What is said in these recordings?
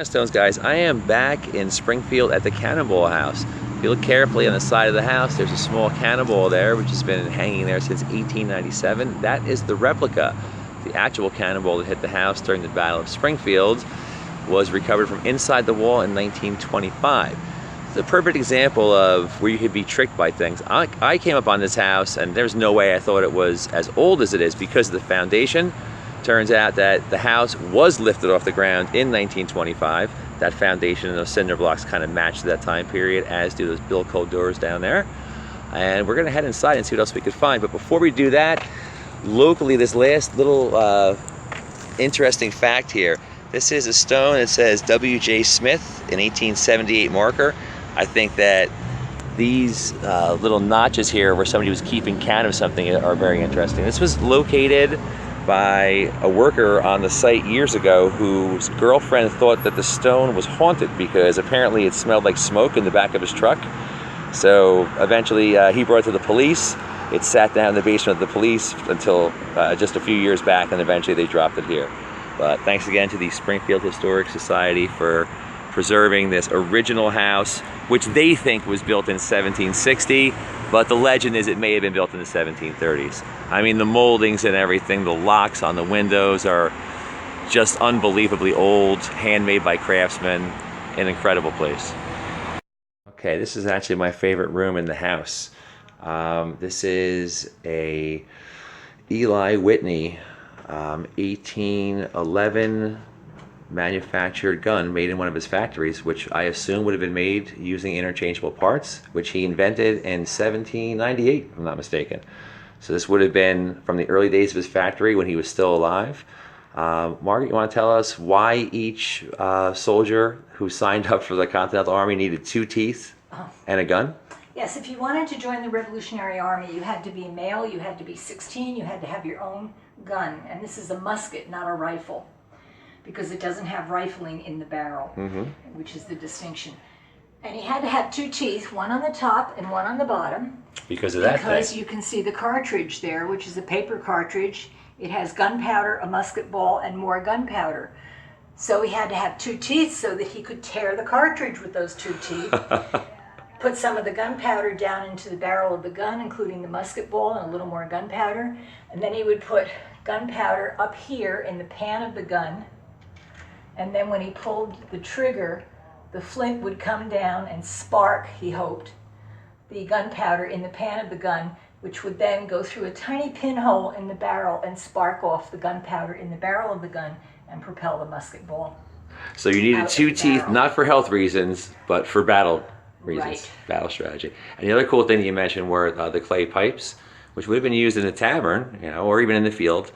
Stones, guys, I am back in Springfield at the Cannonball house. If you look carefully on the side of the house, there's a small cannonball there which has been hanging there since 1897. That is the replica. The actual cannonball that hit the house during the Battle of Springfield was recovered from inside the wall in 1925. It's a perfect example of where you could be tricked by things. I came up on this house and there's no way I thought it was as old as it is because of the foundation. Turns out that the house was lifted off the ground in 1925. That foundation and those cinder blocks kind of match that time period, as do those Bilco doors down there. And we're gonna head inside and see what else we could find. But before we do that, locally, this last little interesting fact here. This is a stone that says W.J. Smith, an 1878 marker. I think that these little notches here where somebody was keeping count of something are very interesting. This was located by a worker on the site years ago whose girlfriend thought that the stone was haunted because apparently it smelled like smoke in the back of his truck. So eventually he brought it to the police. It sat down in the basement of the police until just a few years back, and eventually they dropped it here. But thanks again to the Springfield Historic Society for preserving this original house, which they think was built in 1760, but the legend is it may have been built in the 1730s. I mean, the moldings and everything, the locks on the windows are just unbelievably old, handmade by craftsmen, an incredible place. Okay, this is actually my favorite room in the house. This is a Eli Whitney 1811 manufactured gun made in one of his factories, which I assume would have been made using interchangeable parts, which he invented in 1798, if I'm not mistaken. So this would have been from the early days of his factory when he was still alive. Margaret, you want to tell us why each soldier who signed up for the Continental Army needed 2 teeth and a gun? Yes, if you wanted to join the Revolutionary Army, you had to be male, you had to be 16, you had to have your own gun. And this is a musket, not a rifle, because it doesn't have rifling in the barrel, which is the distinction. And he had to have 2 teeth, one on the top and one on the bottom. Because of that Because thing. you can see the cartridge there, which is a paper cartridge. It has gunpowder, a musket ball, and more gunpowder. So he had to have 2 teeth so that he could tear the cartridge with those 2 teeth, put some of the gunpowder down into the barrel of the gun, including the musket ball and a little more gunpowder. And then he would put gunpowder up here in the pan of the gun. And then when he pulled the trigger, the flint would come down and spark, he hoped, the gunpowder in the pan of the gun, which would then go through a tiny pinhole in the barrel and spark off the gunpowder in the barrel of the gun and propel the musket ball. So you needed 2 teeth, not for health reasons, but for battle reasons, Right. battle strategy. And the other cool thing that you mentioned were the clay pipes, which would have been used in a tavern, or even in the field.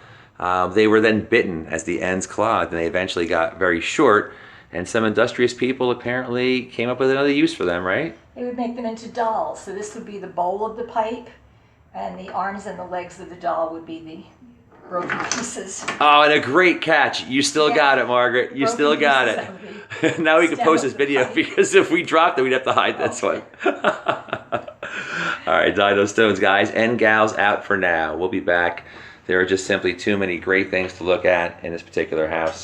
They were then bitten as the ends clogged, and they eventually got very short. And some industrious people apparently came up with another use for them, right? They would make them into dolls. So this would be the bowl of the pipe, and the arms and the legs of the doll would be the broken pieces. Oh, and a great catch. You still got it, Margaret. You still got it. Now we can post this video because if we dropped it, we'd have to hide this one. All right, Dino Stones, guys and gals, out for now. We'll be back. There are just simply too many great things to look at in this particular house.